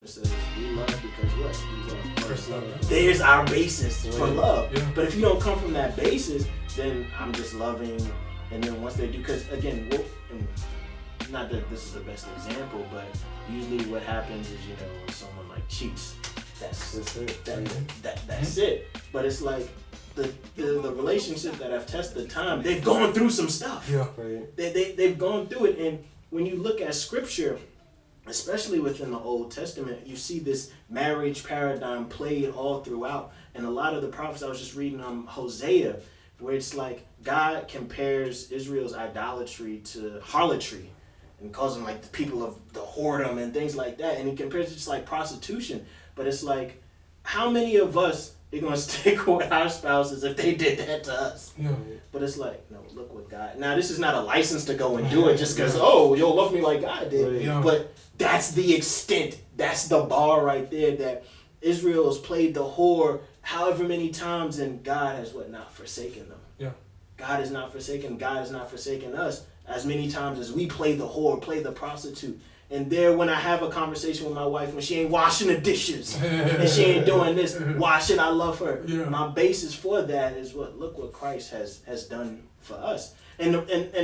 It says we love because what? We love first. There's our basis for love. Yeah. But if you don't come from that basis, then I'm just loving, and then once they do, because again, not that this is the best example, but usually what happens is, you know, when someone like cheats, that's it. That's it. But it's like the relationships that have tested time, they've gone through some stuff. Yeah. Right. They've gone through it, and when you look at scripture, especially within the Old Testament, you see this marriage paradigm played all throughout. And a lot of the prophets, I was just reading Hosea, where it's like God compares Israel's idolatry to harlotry and calls them like the people of the whoredom and things like that. And he compares it to like prostitution. But it's like, how many of us are going to stick with our spouses if they did that to us? Yeah. But it's like, no, look what God... Now, this is not a license to go and do it just because, oh, you'll love me like God did. Yeah. But that's the extent. That's the bar right there, that Israel has played the whore however many times, and God has not forsaken them. Yeah. God is not forsaken. God has not forsaken us as many times as we play the whore, play the prostitute. And there, when I have a conversation with my wife, when she ain't washing the dishes and she ain't doing this, why should I love her? Yeah. My basis for that is look what Christ has done for us. And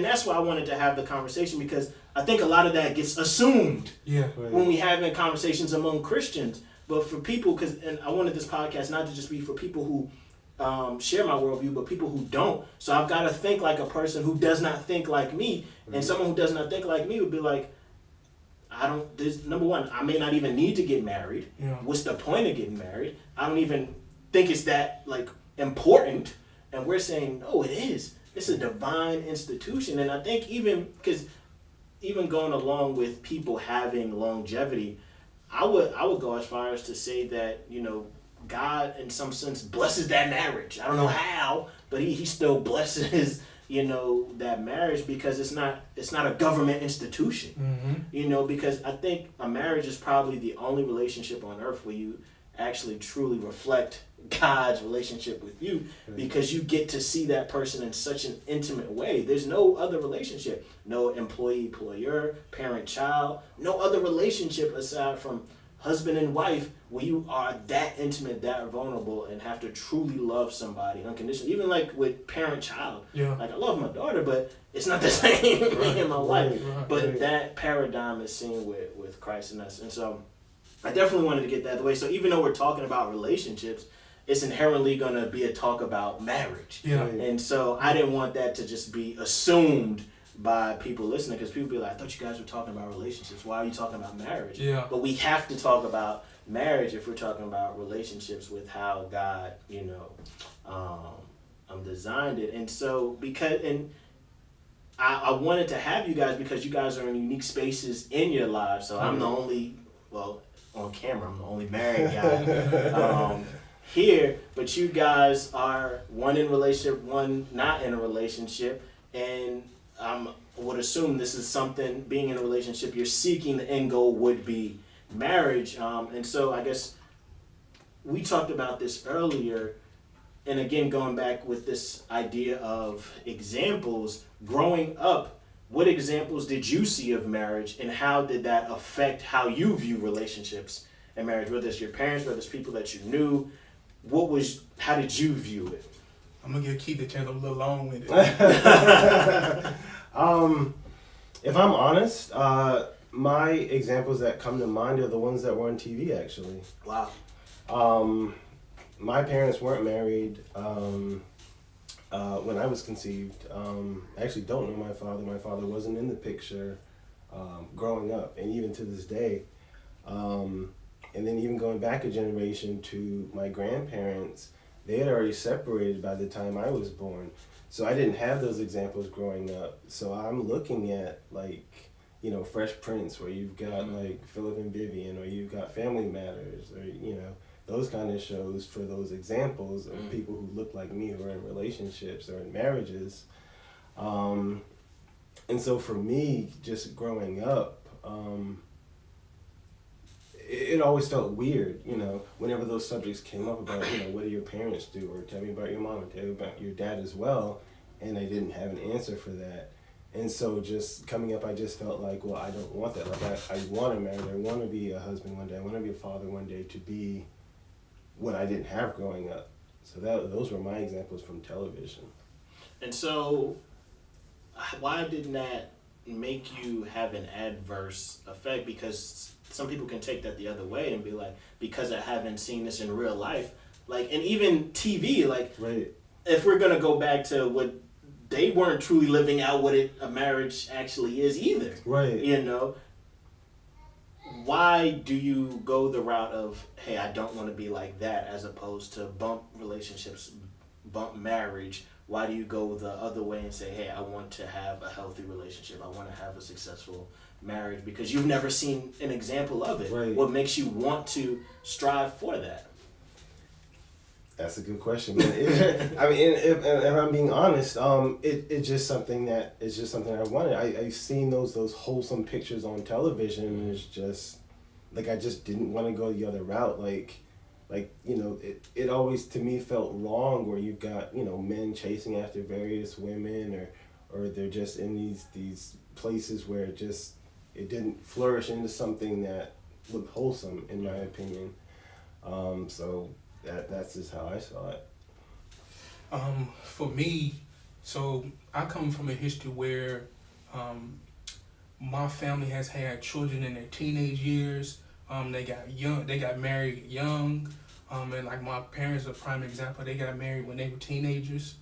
that's why I wanted to have the conversation, because I think a lot of that gets assumed when we having conversations among Christians. But for people, and I wanted this podcast not to just be for people who share my worldview, but people who don't. So I've got to think like a person who does not think like me. Mm-hmm. And someone who does not think like me would be like, number one, I may not even need to get married. Yeah. What's the point of getting married? I don't even think it's that important. And we're saying, no, it is. It's a divine institution. And I think even going along with people having longevity, I would go as far as to say that, you know, God in some sense blesses that marriage. I don't know how, but he still blesses, you know, that marriage, because it's not a government institution. Mm-hmm. You know, because I think a marriage is probably the only relationship on earth where you actually truly reflect God's relationship with you, because you get to see that person in such an intimate way. There's no other relationship, no employee-employer, parent-child, no other relationship aside from husband and wife where you are that intimate, that vulnerable, and have to truly love somebody unconditionally. Even like with parent-child. Yeah. Like, I love my daughter, but it's not the same in my life. But that paradigm is seen with Christ in us. And so I definitely wanted to get that away. So even though we're talking about relationships, it's inherently going to be a talk about marriage. Yeah. And so I didn't want that to just be assumed by people listening, because people be like, I thought you guys were talking about relationships. Why are you talking about marriage? Yeah. But we have to talk about marriage if we're talking about relationships with how God, you know, designed it. And so I wanted to have you guys because you guys are in unique spaces in your lives. So I'm the only, on camera, I'm the only married guy here, but you guys are one in a relationship, one not in a relationship, and I would assume this is something, being in a relationship, you're seeking, the end goal would be marriage. And so I guess we talked about this earlier, and again, going back with this idea of examples, growing up, what examples did you see of marriage, and how did that affect how you view relationships and marriage, whether it's your parents, whether it's people that you knew? How did you view it? I'm going to give Keith the chance. I'm a little long with it. If I'm honest, my examples that come to mind are the ones that were on TV, actually. Wow. My parents weren't married when I was conceived. I actually don't know my father. My father wasn't in the picture growing up, and even to this day. And then even going back a generation to my grandparents, they had already separated by the time I was born. So I didn't have those examples growing up. So I'm looking at Fresh Prince, where you've got like Philip and Vivian, or you've got Family Matters, or those kind of shows for those examples of people who look like me, who are in relationships or in marriages. And so for me, just growing up, it always felt weird, whenever those subjects came up about, what do your parents do, or tell me about your mom, or tell me about your dad as well, and I didn't have an answer for that. And so just coming up, I just felt like, well, I don't want that. Like I want to marry. I want to be a husband one day. I want to be a father one day, to be what I didn't have growing up. So those were my examples from television. And so, why didn't that make you have an adverse effect? Because some people can take that the other way and be like, because I haven't seen this in real life, like, and even TV, like, Right. if we're gonna go back to what they weren't truly living out what a marriage actually is either. Right. You know, why do you go the route of, hey, I don't want to be like that, as opposed to bump relationships, bump marriage? Why do you go the other way and say, hey, I want to have a healthy relationship, I want to have a successful marriage? Because you've never seen an example of it. Right. What makes you want to strive for that? That's a good question, man. I mean, if I'm being honest, it's just something that I wanted. I've seen those wholesome pictures on television, and it's just like I just didn't want to go the other route. Like you know, it always to me felt wrong where you've got, you know, men chasing after various women, or they're just in these places where it didn't flourish into something that looked wholesome, in my opinion. So. That's just how I saw it. For me, so I come from a history where my family has had children in their teenage years. They got married young, and like my parents are a prime example. They got married when they were teenagers,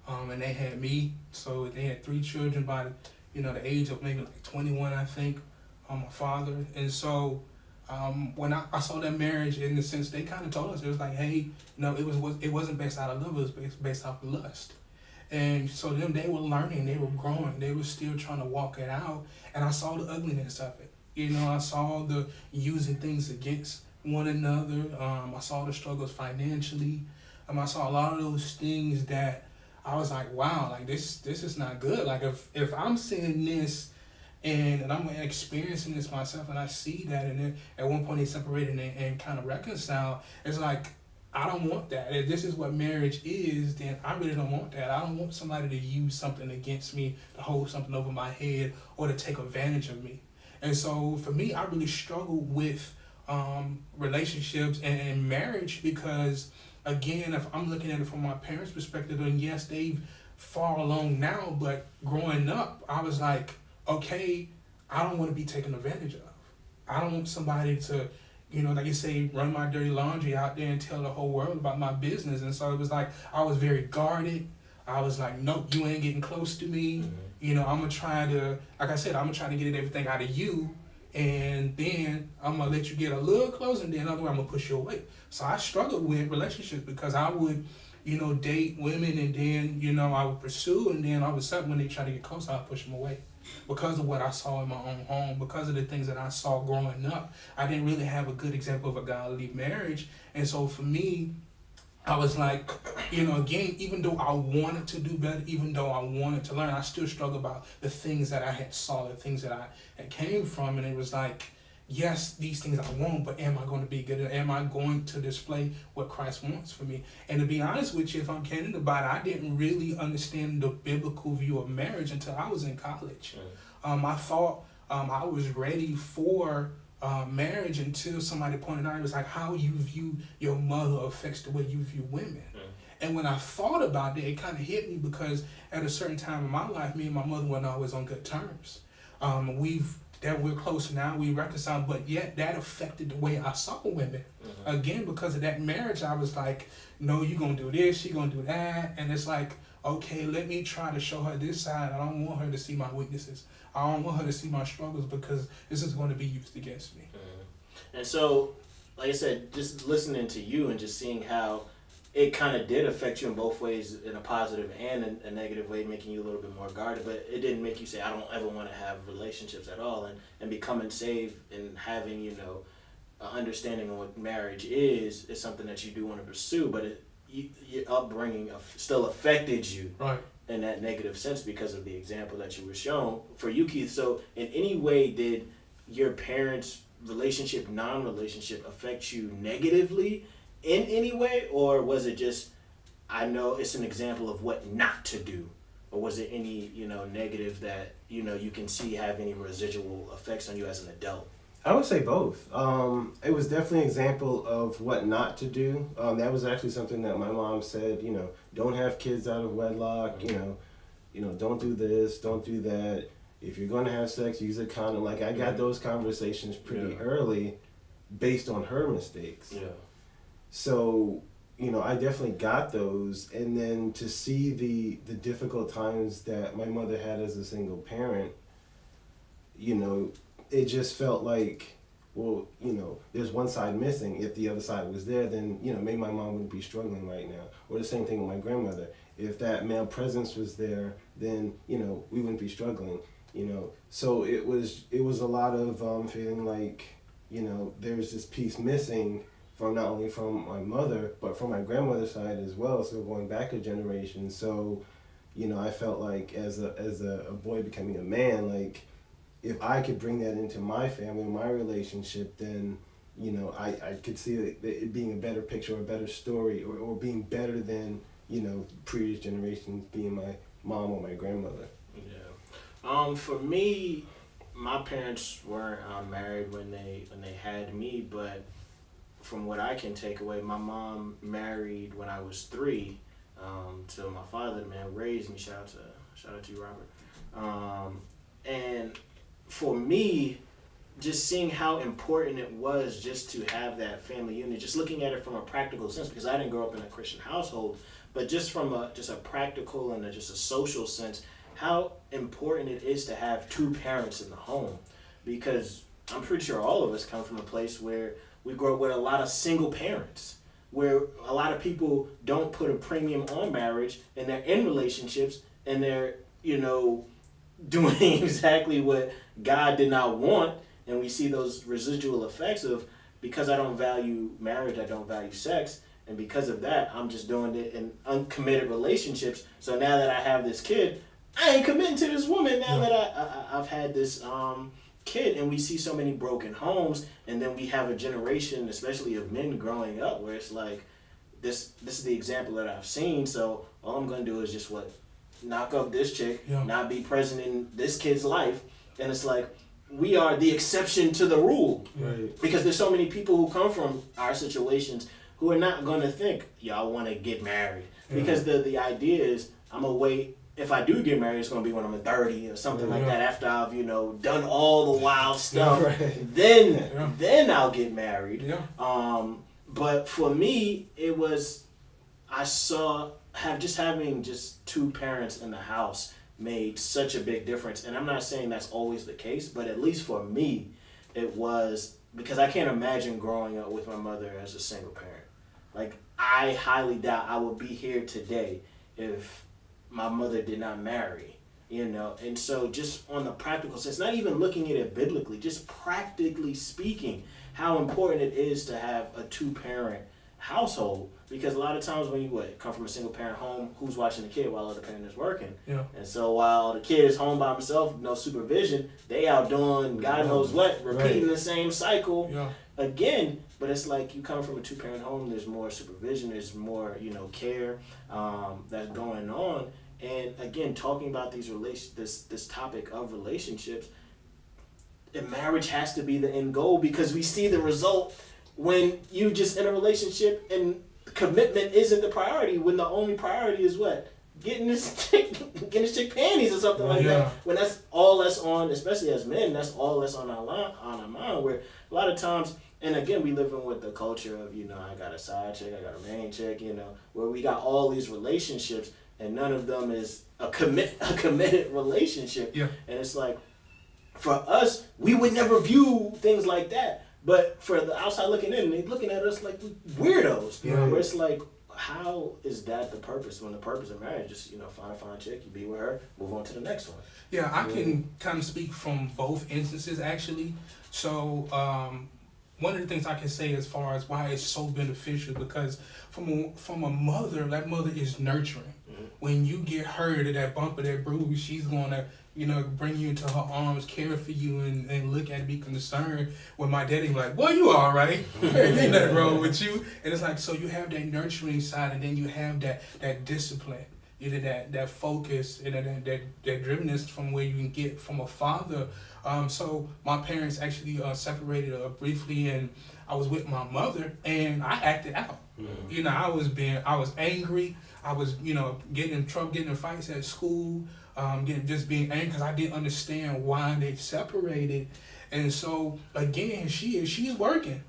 and they had me. So they had 3 children by the age of maybe like 21, I think. My father, and so. When I saw that marriage, in the sense, they kind of told us, it was like, hey, it wasn't based out of love, it was based off of lust. And so they were learning, they were growing, they were still trying to walk it out. And I saw the ugliness of it. I saw the using things against one another. I saw the struggles financially. I saw a lot of those things that I was like, wow, like this is not good. Like if I'm seeing this, and I'm experiencing this myself, and I see that, and then at one point they separated and kind of reconcile. It's like, I don't want that. If this is what marriage is, then I really don't want that. I don't want somebody to use something against me, to hold something over my head, or to take advantage of me. And so for me, I really struggle with relationships and marriage, because again, if I'm looking at it from my parents' perspective, then yes, they've far along now, but growing up, I was like, okay, I don't want to be taken advantage of. I don't want somebody to, like you say, run my dirty laundry out there and tell the whole world about my business. And so it was like, I was very guarded. I was like, nope, you ain't getting close to me. I'm going to try to, like I said, I'm going to try to get everything out of you. And then I'm going to let you get a little closer, and then another way I'm going to push you away. So I struggled with relationships, because I would, date women, and then, I would pursue, and then all of a sudden when they try to get close, I'd push them away. Because of what I saw in my own home, because of the things that I saw growing up, I didn't really have a good example of a godly marriage. And so for me, I was like, again, even though I wanted to do better, even though I wanted to learn, I still struggle about the things that I had saw, the things that I had came from. And it was like, yes, these things I want, but am I going to be good? Am I going to display what Christ wants for me? And to be honest with you, if I'm candid about it, I didn't really understand the biblical view of marriage until I was in college. I thought I was ready for marriage until somebody pointed out, it was like, how you view your mother affects the way you view women. And when I thought about it, it kind of hit me, because at a certain time in my life, me and my mother weren't always on good terms. We're close now, we reconciled, but yet that affected the way I saw women. Again, because of that marriage, I was like, no, you're going to do this, you're going to do that. And it's like, okay, let me try to show her this side. I don't want her to see my weaknesses. I don't want her to see my struggles, because this is going to be used against me. And so, like I said, just listening to you and just seeing how it kind of did affect you in both ways, in a positive and a negative way, making you a little bit more guarded, but it didn't make you say, I don't ever want to have relationships at all. And becoming saved and having, an understanding of what marriage is something that you do want to pursue, but your upbringing still affected you. Right. In that negative sense, because of the example that you were shown. For you, Keith, so in any way did your parents' relationship, non-relationship, affect you negatively in any way? Or was it just, I know it's an example of what not to do, or was it any, you know, negative that, you know, you can see have any residual effects on you as an adult? I would say both. It was definitely an example of what not to do. That was actually something that my mom said. You know, don't have kids out of wedlock. Mm-hmm. You know, don't do this, don't do that. If you're going to have sex, use a condom. Like I got those conversations pretty early, based on her mistakes. Yeah. So, you know, I definitely got those, and then to see the difficult times that my mother had as a single parent, you know, it just felt like, well, you know, there's one side missing. If the other side was there, then, you know, maybe my mom wouldn't be struggling right now. Or the same thing with my grandmother. If that male presence was there, then, you know, we wouldn't be struggling, you know. So it was a lot of feeling like, you know, there's this piece missing from not only from my mother, but from my grandmother's side as well. So going back a generation. So, you know, I felt like as a boy becoming a man, like, if I could bring that into my family, my relationship, then, you know, I could see it being a better picture or a better story, or being better than, you know, previous generations, being my mom or my grandmother. Yeah. For me, my parents weren't married when they had me, but from what I can take away, my mom married when I was 3. To my father, the man who raised me. Shout out to you, Robert. And for me, just seeing how important it was just to have that family unit, just looking at it from a practical sense, because I didn't grow up in a Christian household, but just from a practical and just a social sense, how important it is to have 2 parents in the home. Because I'm pretty sure all of us come from a place where we grow up with a lot of single parents, where a lot of people don't put a premium on marriage, and they're in relationships, and they're, you know, doing exactly what God did not want. And we see those residual effects of, because I don't value marriage, I don't value sex, and because of that, I'm just doing it in uncommitted relationships. So now that I have this kid, I ain't committing to this woman now that I've had this kid. And we see so many broken homes, and then we have a generation, especially of men growing up, where it's like, this is the example that I've seen, so all I'm going to do is just knock up this chick, not be present in this kid's life. And it's like, we are the exception to the rule. Right. Because there's so many people who come from our situations who are not going to think, y'all want to get married. Because the idea is, I'm going to wait. If I do get married, it's going to be when I'm 30 or something like that, after I've, you know, done all the wild stuff. Then I'll get married. But for me, it was, having 2 parents in the house made such a big difference. And I'm not saying that's always the case, but at least for me, it was, because I can't imagine growing up with my mother as a single parent. Like, I highly doubt I would be here today if my mother did not marry, you know. And so just on the practical sense, not even looking at it biblically, just practically speaking, how important it is to have a 2-parent household. Because a lot of times when you come from a single parent home, who's watching the kid while the other parent is working? And so while the kid is home by himself, no supervision, they out doing God knows what, repeating the same cycle again. But it's like, you come from a 2-parent home, there's more supervision, there's more, you know, care that's going on. And again, talking about these this topic of relationships, and marriage has to be the end goal, because we see the result when you just in a relationship and commitment isn't the priority, when the only priority is what? Getting this chick panties or something like that. When that's all that's on, especially as men, that's all that's on our mind. Where a lot of times, and again, we live in with the culture of, you know, I got a side chick, I got a main chick, you know, where we got all these relationships, and none of them is a committed relationship. And it's like, for us, we would never view things like that. But for the outside looking in, they looking at us like weirdos. Where it's like, how is that the purpose? When the purpose of marriage is, you know, find a fine chick, you be with her, move on to the next one. I can kind of speak from both instances, actually. So one of the things I can say as far as why it's so beneficial, because from a mother, that mother is nurturing. When you get hurt or that bump or that bruise, she's going to, you know, bring you into her arms, care for you, and look at it, be concerned. When my daddy be like, boy, you all right. Ain't nothing wrong with you. And it's like, so you have that nurturing side, and then you have that discipline. either that focus and that drivenness from where you can get from a father. So my parents actually separated briefly, and I was with my mother, and I acted out. You know, I was angry. I was, getting in trouble, getting in fights at school, just being angry because I didn't understand why they separated. And so again, she's working,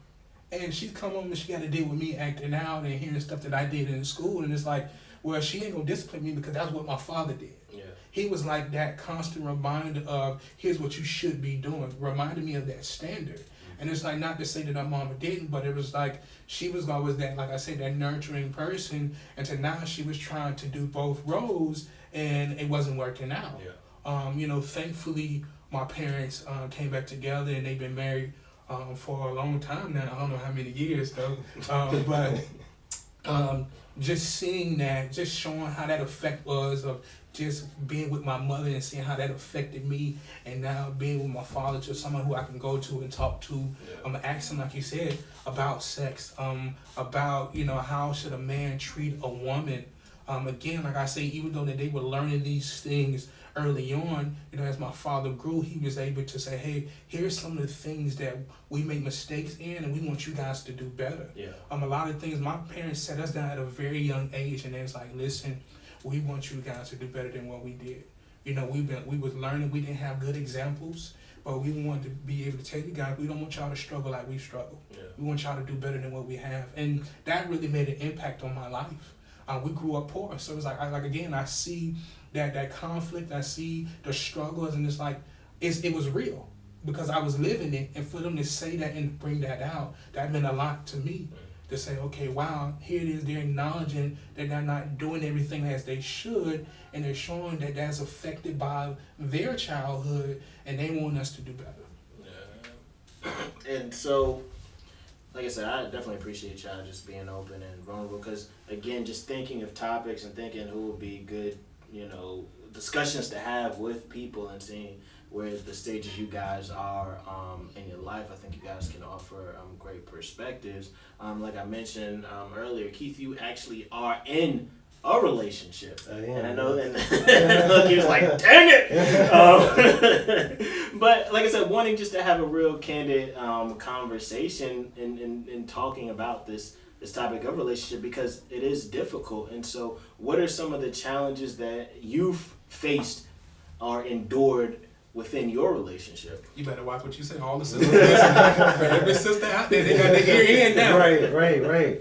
and she's come home and she got to deal with me acting out and hearing stuff that I did in school, and it's like, well, she ain't gonna discipline me because that's what my father did. Yeah. He was like that constant reminder of here's what you should be doing, reminded me of that standard. And it's like, not to say that our mama didn't, but it was like she was always that, like I said, that nurturing person, and to now she was trying to do both roles, and it wasn't working out. Yeah. Thankfully my parents came back together, and they've been married for a long time now. I don't know how many years though, but just seeing that, just showing how that effect was of just being with my mother and seeing how that affected me, and now being with my father, to someone who I can go to and talk to. Ask him, like you said, about sex, about, how should a man treat a woman. Again, like I say, even though that they were learning these things early on, as my father grew, he was able to say, hey, here's some of the things that we make mistakes in, and we want you guys to do better. Yeah. A lot of things, my parents set us down at a very young age, and they was like, listen, we want you guys to do better than what we did. We was learning, we didn't have good examples, but we wanted to be able to tell you guys, we don't want y'all to struggle like we struggle. Yeah. We want y'all to do better than what we have. And that really made an impact on my life. We grew up poor, so it's like, I see that conflict, I see the struggles, and it's like, it was real because I was living it, and for them to say that and bring that out, that meant a lot to me. To say, okay, wow, here it is, they're acknowledging that they're not doing everything as they should, and they're showing that that's affected by their childhood, and they want us to do better. Yeah. And so, like I said, I definitely appreciate y'all just being open and vulnerable, because, again, just thinking of topics and thinking who would be good, discussions to have with people, and seeing where the stages you guys are in your life. I think you guys can offer great perspectives. Like I mentioned earlier, Keith, you actually are in a relationship. I am. And I know, and look, he was like, dang it! But like I said, wanting just to have a real candid conversation in talking about this topic of relationship, because it is difficult. And so what are some of the challenges that you've faced or endured within your relationship? You better watch what you say. All the sisters listening. For every sister out there, they got their ear in now. Right.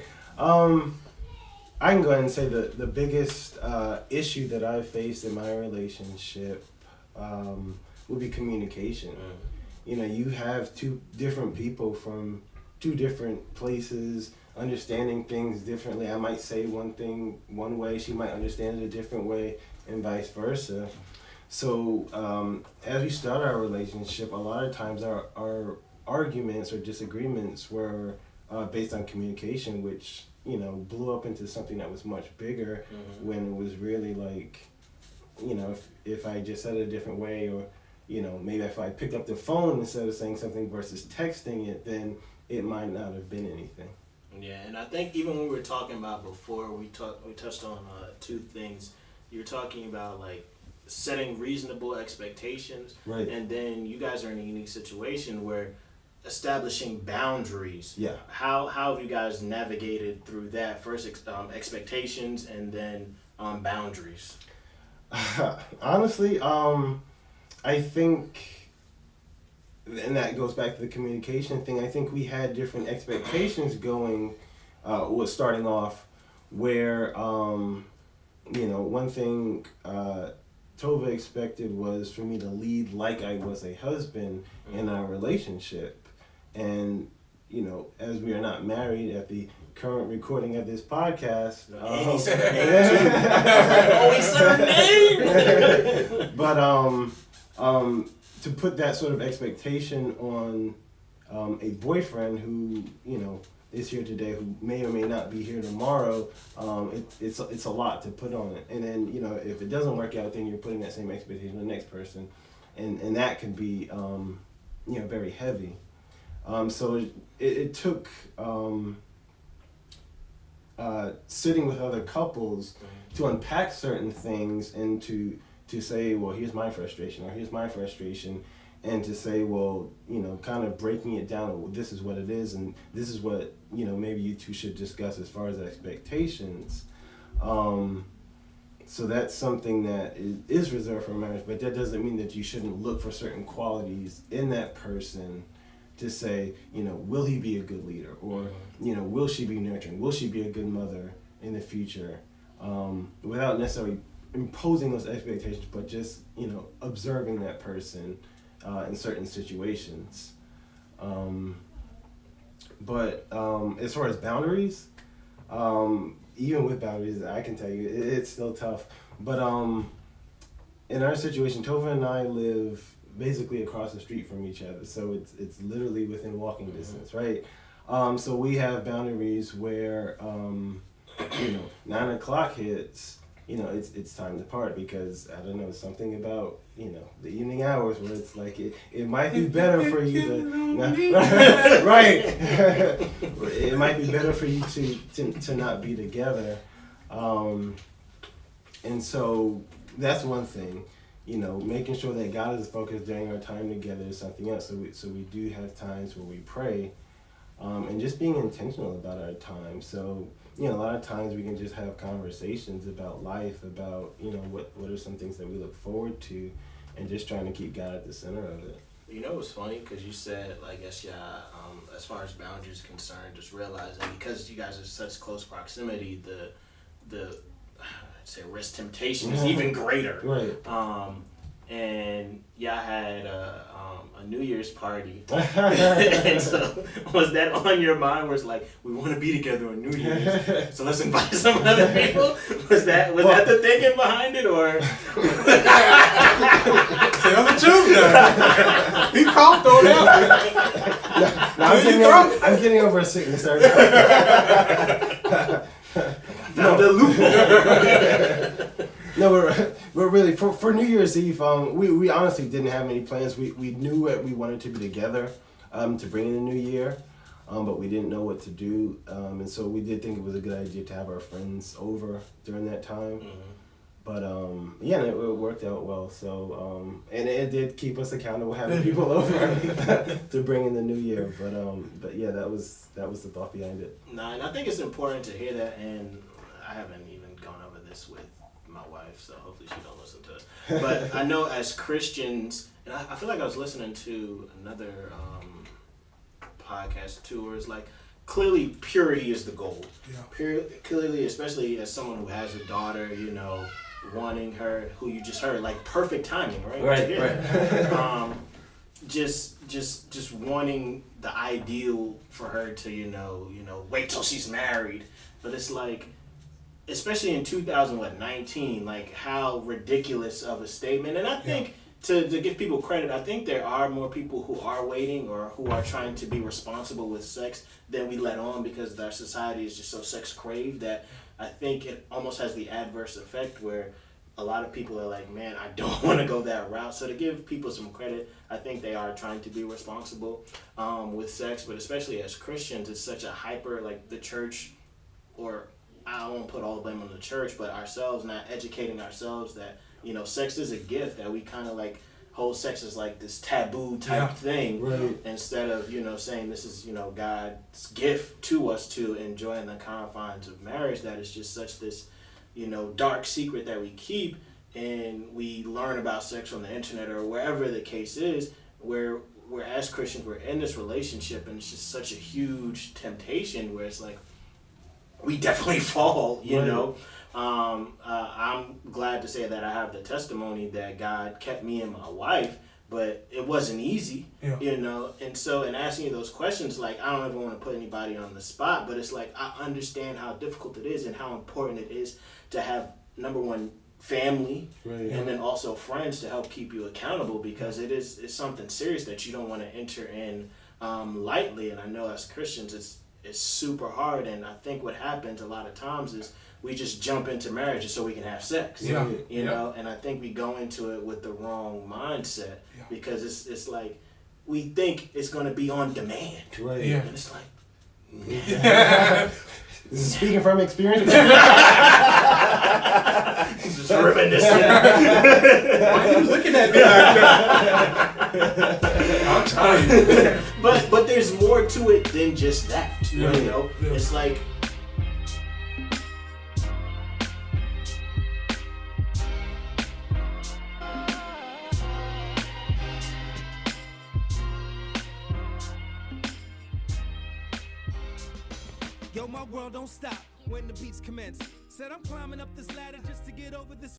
I can go ahead and say the biggest issue that I've faced in my relationship would be communication. You have two different people from two different places, understanding things differently. I might say one thing one way, she might understand it a different way, and vice versa. So as we start our relationship, a lot of times our arguments or disagreements were based on communication, which blew up into something that was much bigger, when it was really like, if I just said it a different way, or maybe if I picked up the phone instead of saying something versus texting it, then it might not have been anything. Yeah, and I think even when we were talking about before, we touched on two things. You were talking about like setting reasonable expectations, right? And then you guys are in a unique situation where establishing boundaries. Yeah. How have you guys navigated through that? First expectations, and then boundaries. Honestly, I think, and that goes back to the communication thing. I think we had different expectations going, was starting off, where one thing Tova expected was for me to lead like I was a husband in our relationship. And, as we are not married at the current recording of this podcast. He said her name too. Oh, he said her name! But to put that sort of expectation on a boyfriend who, is here today, who may or may not be here tomorrow, it's a lot to put on it. And then, if it doesn't work out, then you're putting that same expectation on the next person. And that can be, very heavy. So it took sitting with other couples to unpack certain things and to say, well, here's my frustration, or here's my frustration, and to say, well, kind of breaking it down, well, this is what it is, and this is what, maybe you two should discuss as far as expectations. So that's something that is reserved for marriage, but that doesn't mean that you shouldn't look for certain qualities in that person to say, will he be a good leader? Or, will she be nurturing? Will she be a good mother in the future? Without necessarily imposing those expectations, but just, observing that person in certain situations. But as far as boundaries, even with boundaries, I can tell you, it's still tough. But in our situation, Tova and I live basically across the street from each other, so it's literally within walking distance, right? So we have boundaries where 9 o'clock hits, it's time to part, because I don't know, something about the evening hours where it's like it might be better for you to right. It might be better for you to not be together, and so that's one thing. Making sure that God is focused during our time together is something else. So we do have times where we pray, and just being intentional about our time. So, a lot of times we can just have conversations about life, about, what are some things that we look forward to, and just trying to keep God at the center of it. It's funny because you said, as far as boundaries are concerned, just realizing because you guys are such close proximity, the I'd say risk temptation is even greater. Right. And I had a New Year's party. And so was that on your mind where it's like, we want to be together on New Year's, so let's invite some other people? Was that the thinking behind it, or? Tell the truth now. He coughed on that. I'm getting over a sickness. Found a loophole. No, we're really for New Year's Eve. We honestly didn't have any plans. We knew that we wanted to be together, to bring in the new year, but we didn't know what to do, and so we did think it was a good idea to have our friends over during that time. Mm-hmm. But it worked out well. So and it did keep us accountable, having people over to bring in the new year. But yeah, that was the thought behind it. Nah, and I think it's important to hear that, and I haven't even gone over this with my wife, so hopefully she don't listen to us. But I know as Christians, and I feel like I was listening to another podcast too, where it's like, clearly purity is the goal. Yeah. Clearly, especially as someone who has a daughter, wanting her, who you just heard, like perfect timing, right? Right. Just wanting the ideal for her to, wait till she's married. But it's like, especially in 2019, like how ridiculous of a statement. And I think to give people credit, I think there are more people who are waiting or who are trying to be responsible with sex than we let on, because our society is just so sex craved that I think it almost has the adverse effect where a lot of people are like, man, I don't want to go that route. So to give people some credit, I think they are trying to be responsible with sex, but especially as Christians, it's such a hyper, like the church, or I won't put all the blame on the church, but ourselves not educating ourselves that, sex is a gift, that we kind of like hold sex as like this taboo type thing, right, instead of, saying this is, God's gift to us to enjoy in the confines of marriage, that is just such this, dark secret that we keep, and we learn about sex from the internet or wherever the case is, where we're as Christians, we're in this relationship, and it's just such a huge temptation where it's like, we definitely fall, you know. I'm glad to say that I have the testimony that God kept me and my wife, but it wasn't easy, And so in asking you those questions, like, I don't ever want to put anybody on the spot, but it's like, I understand how difficult it is and how important it is to have, number one, family, and then also friends to help keep you accountable, because it's something serious that you don't want to enter in lightly. And I know as Christians, it's super hard, and I think what happens a lot of times is we just jump into marriage so we can have sex, you know, and I think we go into it with the wrong mindset, because it's like we think it's going to be on demand, right? And it's like, This is speaking from experience. Just reminiscing. Why are you looking at me like that? I'll tell you. But there's more to it than just that. Yeah. You know, Yeah. it's like. Yo, my world don't stop when the beats commence. Said I'm climbing up this ladder just to get over this